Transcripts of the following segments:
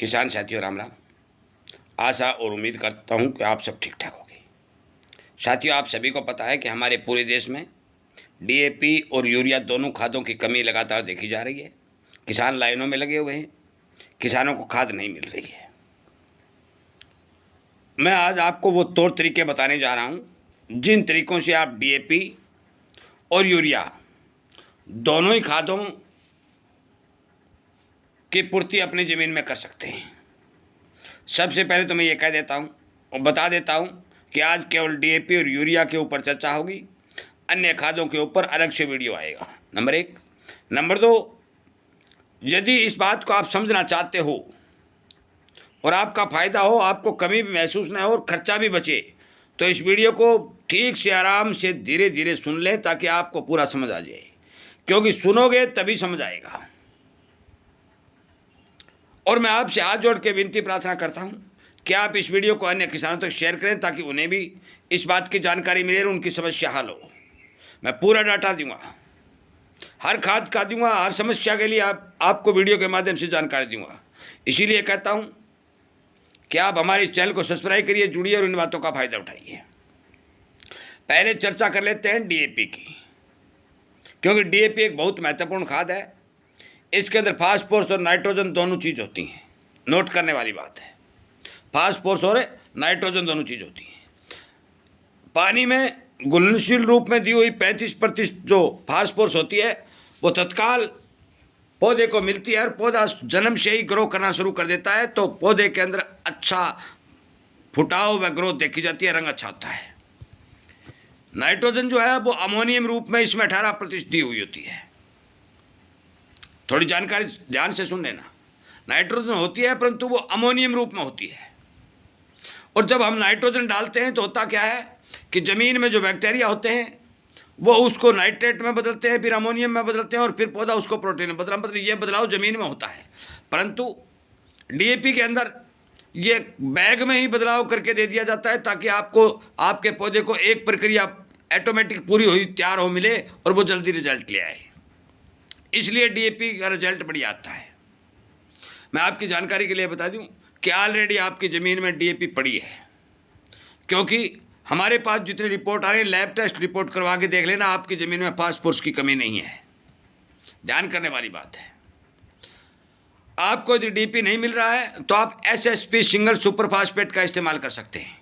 किसान साथियों राम राम। आशा और उम्मीद करता हूं कि आप सब ठीक ठाक होंगे। साथियों, आप सभी को पता है कि हमारे पूरे देश में डीएपी और यूरिया दोनों खादों की कमी लगातार देखी जा रही है। किसान लाइनों में लगे हुए हैं, किसानों को खाद नहीं मिल रही है। मैं आज आपको वो तौर तरीके बताने जा रहा हूं जिन तरीकों से आप डीएपी और यूरिया दोनों ही खादों की पूर्ति अपनी ज़मीन में कर सकते हैं। सबसे पहले तो मैं ये कह देता हूँ और बता देता हूँ कि आज केवल डीएपी और यूरिया के ऊपर चर्चा होगी, अन्य खादों के ऊपर अलग से वीडियो आएगा। नंबर 1। नंबर 2, यदि इस बात को आप समझना चाहते हो और आपका फ़ायदा हो, आपको कमी भी महसूस न हो और खर्चा भी बचे, तो इस वीडियो को ठीक से आराम से धीरे धीरे सुन लें ताकि आपको पूरा समझ आ जाए, क्योंकि सुनोगे तभी समझ आएगा। और मैं आपसे हाथ जोड़ के विनती प्रार्थना करता हूं कि आप इस वीडियो को अन्य किसानों तक शेयर करें ताकि उन्हें भी इस बात की जानकारी मिले और उनकी समस्या हल हो। मैं पूरा डाटा दूंगा, हर खाद का दूंगा, हर समस्या के लिए आपको वीडियो के माध्यम से जानकारी दूंगा। इसीलिए कहता हूं कि आप हमारे इस चैनल को सब्सक्राइब करिए, जुड़िए और इन बातों का फायदा उठाइए। पहले चर्चा कर लेते हैं डीएपी की, क्योंकि डीएपी एक बहुत महत्वपूर्ण खाद है। इसके अंदर फास्फोरस और नाइट्रोजन दोनों चीज़ होती हैं। नोट करने वाली बात है, फास्फोरस और नाइट्रोजन दोनों चीज़ होती हैं। पानी में घुलनशील रूप में दी हुई 35% जो फास्फोरस होती है वो तत्काल पौधे को मिलती है और पौधा जन्म से ही ग्रो करना शुरू कर देता है, तो पौधे के अंदर अच्छा फुटाव व ग्रोथ देखी जाती है, रंग अच्छा होता है। नाइट्रोजन जो है वो अमोनियम रूप में इसमें 18% दी हुई होती है। थोड़ी जानकारी ध्यान से सुन लेना। नाइट्रोजन होती है परंतु वो अमोनियम रूप में होती है। और जब हम नाइट्रोजन डालते हैं तो होता क्या है कि ज़मीन में जो बैक्टीरिया होते हैं वो उसको नाइट्रेट में बदलते हैं, फिर अमोनियम में बदलते हैं और फिर पौधा उसको प्रोटीन में बदला। मतलब ये बदलाव ज़मीन में होता है, परंतु डीएपी के अंदर ये बैग में ही बदलाव करके दे दिया जाता है ताकि आपको आपके पौधे को एक प्रक्रिया ऑटोमेटिक पूरी हुई तैयार हो मिले और वो जल्दी रिजल्ट ले आए। इसलिए डीएपी का रिजल्ट बढ़िया आता है। मैं आपकी जानकारी के लिए बता दूं कि ऑलरेडी आपकी ज़मीन में डीएपी पड़ी है, क्योंकि हमारे पास जितनी रिपोर्ट आ रही है, लैब टेस्ट रिपोर्ट करवा के देख लेना, आपकी ज़मीन में फास्फोरस की कमी नहीं है। ध्यान करने वाली बात है। आपको यदि डीएपी नहीं मिल रहा है तो आप एसएसपी सिंगल सुपर फास्फेट का इस्तेमाल कर सकते हैं,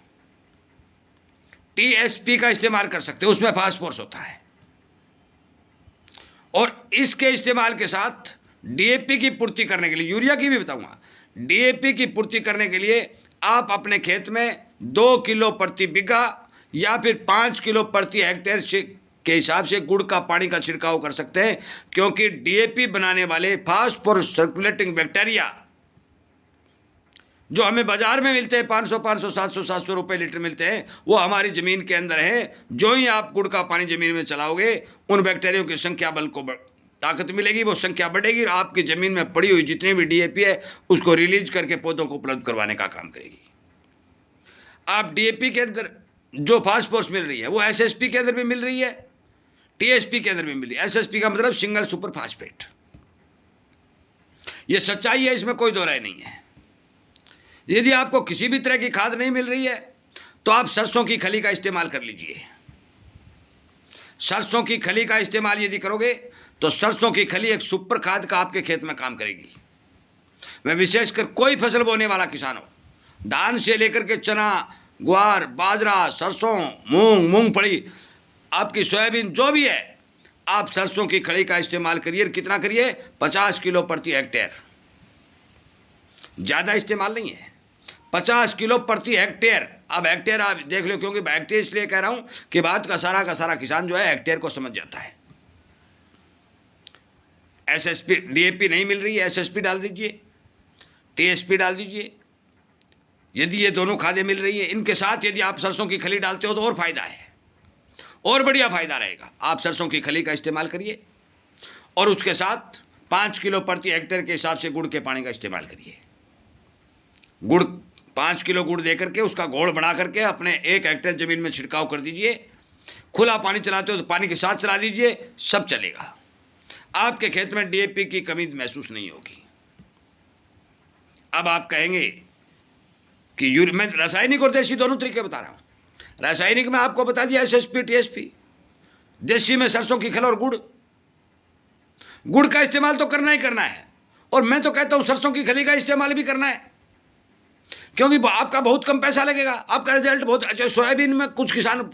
टीएसपी का इस्तेमाल कर सकते हैं, उसमें फास्फोरस होता है। और इसके इस्तेमाल के साथ डीएपी की पूर्ति करने के लिए, यूरिया की भी बताऊंगा, डीएपी की पूर्ति करने के लिए आप अपने खेत में 2 किलो प्रति बीघा या फिर 5 किलो प्रति हेक्टेयर के हिसाब से गुड़ का पानी का छिड़काव कर सकते हैं, क्योंकि डीएपी बनाने वाले फास्फोरस सर्कुलेटिंग बैक्टीरिया जो हमें बाजार में मिलते हैं 500 700 रुपए लीटर मिलते हैं, वो हमारी ज़मीन के अंदर है। जो ही आप गुड़ का पानी ज़मीन में चलाओगे उन बैक्टीरिया की संख्या बल को ताकत मिलेगी, वो संख्या बढ़ेगी और आपकी ज़मीन में पड़ी हुई जितनी भी डीएपी है उसको रिलीज करके पौधों को उपलब्ध करवाने का काम करेगी। आप डीएपी के अंदर जो फास्फोरस मिल रही है वो एसएसपी के अंदर भी मिल रही है, टीएसपी के अंदर भी मिल रही है। एसएसपी का मतलब सिंगल सुपर फास्फेट, ये सच्चाई है, इसमें कोई दो राय नहीं है। यदि आपको किसी भी तरह की खाद नहीं मिल रही है तो आप सरसों की खली का इस्तेमाल कर लीजिए। सरसों की खली का इस्तेमाल यदि करोगे तो सरसों की खली एक सुपर खाद का आपके खेत में काम करेगी। मैं विशेषकर कोई फसल बोने वाला किसान हो, धान से लेकर के चना, ग्वार, बाजरा, सरसों, मूंग, मूंगफली, आपकी सोयाबीन जो भी है, आप सरसों की खली का इस्तेमाल करिए। कितना करिए? 50 किलो प्रति हेक्टेयर, ज़्यादा इस्तेमाल नहीं है, 50 किलो प्रति हेक्टेयर। अब हेक्टेयर आप देख लो, क्योंकि हेक्टेयर इसलिए कह रहा हूं कि बात का सारा किसान जो है हेक्टेयर को समझ जाता है। एसएसपी डीएपी नहीं मिल रही है, एसएसपी डाल दीजिए, टीएसपी डाल दीजिए। यदि ये दोनों खादें मिल रही है, इनके साथ यदि आप सरसों की खली डालते हो तो और फायदा है, और बढ़िया फायदा रहेगा। आप सरसों की खली का इस्तेमाल करिए और उसके साथ 5 किलो प्रति हेक्टेयर के हिसाब से गुड़ के पानी का इस्तेमाल करिए। गुड़ 5 किलो गुड़ दे करके उसका घोल बना करके अपने 1 हेक्टेयर ज़मीन में छिड़काव कर दीजिए। खुला पानी चलाते हो तो पानी के साथ चला दीजिए, सब चलेगा। आपके खेत में डीएपी की कमी महसूस नहीं होगी। अब आप कहेंगे कि मैं रासायनिक और देसी दोनों तरीके बता रहा हूँ। रासायनिक में आपको बता दिया SSP TSP, देसी में सरसों की खल और गुड़। गुड़ का इस्तेमाल तो करना ही करना है, और मैं तो कहता हूँ सरसों की खली का इस्तेमाल भी करना है, क्योंकि आपका बहुत कम पैसा लगेगा, आपका रिजल्ट बहुत अच्छा। सोयाबीन में कुछ किसान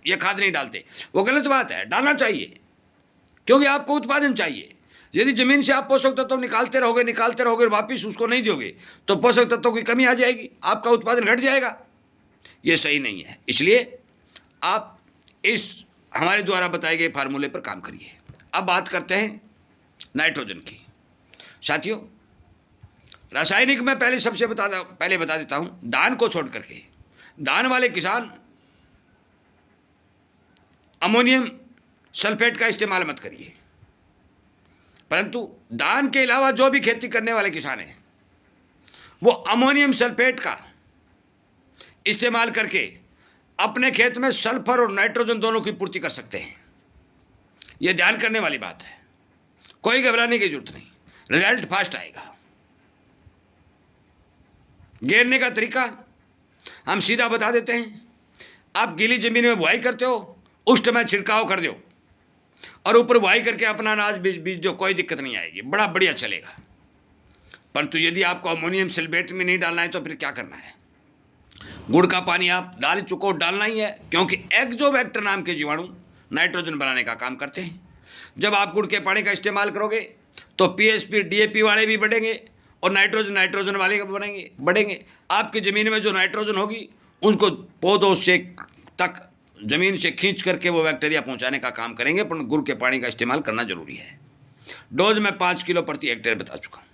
ये खाद नहीं डालते, वो गलत बात है, डालना चाहिए, क्योंकि आपको उत्पादन चाहिए। यदि जमीन से आप पोषक तत्व निकालते रहोगे वापिस उसको नहीं दोगे, तो पोषक तत्वों की कमी आ जाएगी, आपका उत्पादन घट जाएगा। ये सही नहीं है। इसलिए आप इस हमारे द्वारा बताए गए फार्मूले पर काम करिए। अब बात करते हैं नाइट्रोजन की। साथियों, रासायनिक में पहले बता देता हूं, धान को छोड़ करके धान वाले किसान अमोनियम सल्फेट का इस्तेमाल मत करिए, परंतु धान के अलावा जो भी खेती करने वाले किसान हैं वो अमोनियम सल्फेट का इस्तेमाल करके अपने खेत में सल्फर और नाइट्रोजन दोनों की पूर्ति कर सकते हैं। यह ध्यान करने वाली बात है, कोई घबराने की जरूरत नहीं, रिजल्ट फास्ट आएगा। घेरने का तरीका हम सीधा बता देते हैं। आप गीली जमीन में बुआई करते हो, उस समय छिड़काव कर दो और ऊपर बुआई करके अपना अनाज बीज दो, कोई दिक्कत नहीं आएगी, बड़ा बढ़िया चलेगा। परंतु यदि आपको अमोनियम सल्फेट में नहीं डालना है तो फिर क्या करना है? गुड़ का पानी आप डाल चुको, डालना ही है, क्योंकि एक्जोबैक्टर नाम के जीवाणु नाइट्रोजन बनाने का काम करते हैं। जब आप गुड़ के पानी का इस्तेमाल करोगे तो PSP DAP वाले भी बढ़ेंगे और नाइट्रोजन वाले बढ़ेंगे। आपकी ज़मीन में जो नाइट्रोजन होगी उसको पौधों से तक ज़मीन से खींच करके वो बैक्टीरिया पहुंचाने का काम करेंगे, पर गुड़ के पानी का इस्तेमाल करना जरूरी है। डोज में 5 किलो प्रति हेक्टेयर बता चुका हूँ।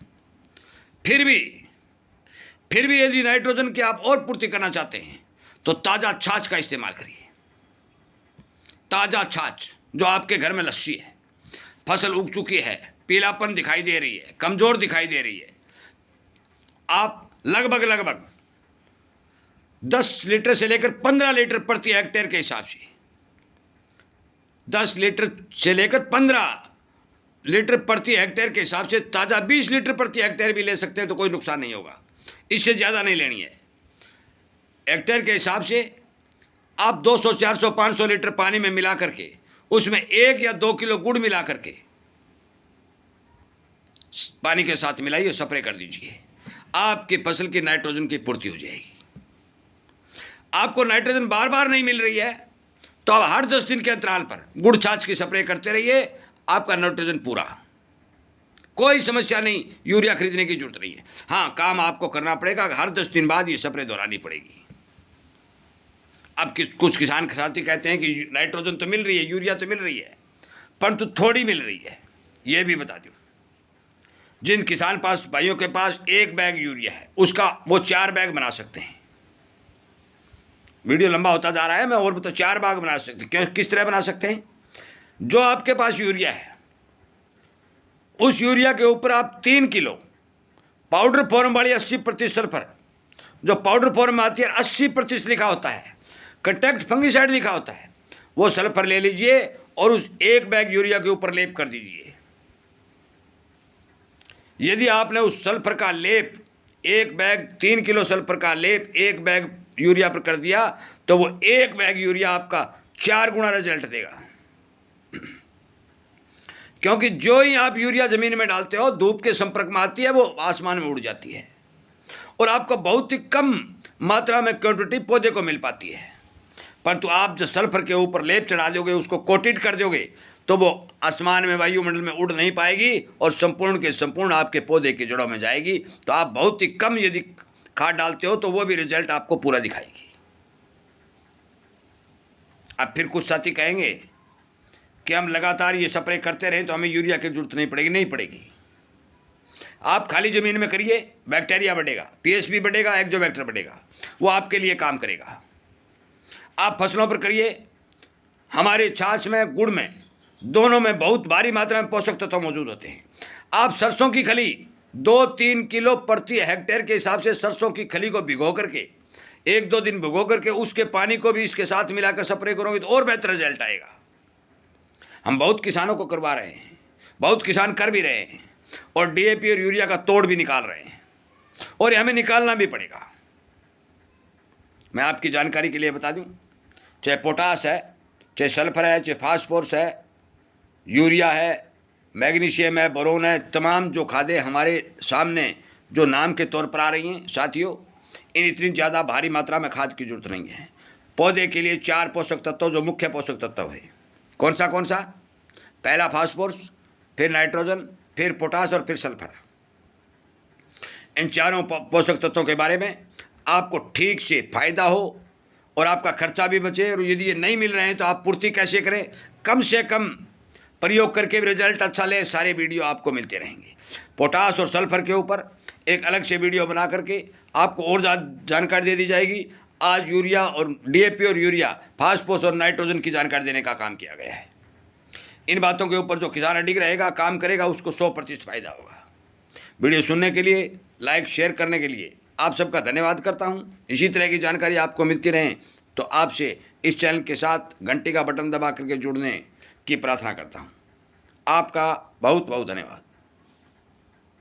फिर भी यदि नाइट्रोजन की आप और पूर्ति करना चाहते हैं तो ताज़ा छाछ का इस्तेमाल करिए। ताज़ा छाछ, जो आपके घर में लस्सी है, फसल उग चुकी है, पीलापन दिखाई दे रही है, कमज़ोर दिखाई दे रही है, आप लगभग 10 लीटर से लेकर 15 लीटर प्रति हेक्टेयर के हिसाब से 10 लीटर से लेकर 15 लीटर प्रति हेक्टेयर के हिसाब से ताज़ा 20 लीटर प्रति हेक्टेयर भी ले सकते हैं, तो कोई नुकसान नहीं होगा। इससे ज़्यादा नहीं लेनी है। हेक्टेयर के हिसाब से आप 200, 400, 500 लीटर पानी में मिला करके उसमें 1 या 2 किलो गुड़ मिला करके पानी के साथ मिलाइए, स्प्रे कर दीजिए, आपकी फसल की नाइट्रोजन की पूर्ति हो जाएगी। आपको नाइट्रोजन बार बार नहीं मिल रही है तो आप हर 10 दिन के अंतराल पर गुड़ छाछ की स्प्रे करते रहिए, आपका नाइट्रोजन पूरा, कोई समस्या नहीं। यूरिया खरीदने की जरूरत नहीं है। हाँ, काम आपको करना पड़ेगा, हर 10 दिन बाद ये स्प्रे दोहरानी पड़ेगी। अब कुछ किसान साथी कहते हैं कि नाइट्रोजन तो मिल रही है, यूरिया तो मिल रही है, परंतु थोड़ी मिल रही है। ये भी बता दूं, जिन किसान भाइयों के पास 1 बैग यूरिया है उसका वो 4 बैग बना सकते हैं। वीडियो लंबा होता जा रहा है, मैं और बता 4 बैग बना सकते हैं। किस तरह बना सकते हैं? जो आपके पास यूरिया है उस यूरिया के ऊपर आप 3 किलो पाउडर फॉर्म वाली 80% सल्फर, जो पाउडर फॉर्म में आती है 80% लिखा होता है, कंटैक्ट फंगिसाइड लिखा होता है, वो सल्फर ले लीजिए और उस 1 बैग यूरिया के ऊपर लेप कर दीजिए। यदि आपने उस सल्फर का लेप 1 बैग 3 किलो सल्फर का लेप 1 बैग यूरिया पर कर दिया तो वो 1 बैग यूरिया आपका 4 गुना रिजल्ट देगा। क्योंकि जो ही आप यूरिया जमीन में डालते हो धूप के संपर्क में आती है, वो आसमान में उड़ जाती है और आपको बहुत ही कम मात्रा में क्वांटिटी पौधे को मिल पाती है। परंतु आप जो सल्फर के ऊपर लेप चढ़ा दोगे, उसको कोटेड कर दोगे, तो वो आसमान में वायुमंडल में उड़ नहीं पाएगी और संपूर्ण के संपूर्ण आपके पौधे की जड़ों में जाएगी। तो आप बहुत ही कम यदि खाद डालते हो तो वो भी रिजल्ट आपको पूरा दिखाएगी। अब फिर कुछ साथी कहेंगे कि हम लगातार ये स्प्रे करते रहें तो हमें यूरिया की जरूरत नहीं पड़ेगी। नहीं पड़ेगी। आप खाली ज़मीन में करिए, बैक्टीरिया बढ़ेगा, PSP बढ़ेगा, एक्जोबैक्टर बढ़ेगा, वो आपके लिए काम करेगा। आप फसलों पर करिए, हमारे छाछ में, गुड़ में, दोनों में बहुत भारी मात्रा में पोषक तत्व मौजूद होते हैं। आप सरसों की खली 2-3 किलो प्रति हेक्टेयर के हिसाब से सरसों की खली को भिगो करके 1-2 दिन भिगो करके उसके पानी को भी इसके साथ मिलाकर स्प्रे करोगे तो और बेहतर रिजल्ट आएगा। हम बहुत किसानों को करवा रहे हैं, बहुत किसान कर भी रहे हैं और DAP और यूरिया का तोड़ भी निकाल रहे हैं और ये हमें निकालना भी पड़ेगा। मैं आपकी जानकारी के लिए बता दूं, चाहे पोटास है, चाहे सल्फर है, चाहे फास्फोरस है, यूरिया है, मैग्नीशियम है, बोरोन है, तमाम जो खादें हमारे सामने जो नाम के तौर पर आ रही हैं साथियों, इन इतनी ज़्यादा भारी मात्रा में खाद की जरूरत नहीं है। पौधे के लिए 4 पोषक तत्व जो मुख्य पोषक तत्व है, कौन सा? पहला फास्फोरस, फिर नाइट्रोजन, फिर पोटास और फिर सल्फर। इन चारों पोषक तत्वों के बारे में आपको ठीक से फायदा हो और आपका खर्चा भी बचे, और यदि ये नहीं मिल रहे हैं तो आप पूर्ति कैसे करें, कम से कम प्रयोग करके भी रिजल्ट अच्छा ले। सारे वीडियो आपको मिलते रहेंगे। पोटास और सल्फर के ऊपर एक अलग से वीडियो बना करके आपको और जानकारी दे दी जाएगी। आज यूरिया और डीएपी और यूरिया, फास्फोरस और नाइट्रोजन की जानकारी देने का काम किया गया है। इन बातों के ऊपर जो किसान अडिग रहेगा, काम करेगा, उसको 100% फायदा होगा। वीडियो सुनने के लिए, लाइक शेयर करने के लिए आप सबका धन्यवाद करता हूं। इसी तरह की जानकारी आपको मिलती रहे तो आपसे इस चैनल के साथ घंटी का बटन दबा करके जुड़ने की प्रार्थना करता हूं। आपका बहुत बहुत धन्यवाद।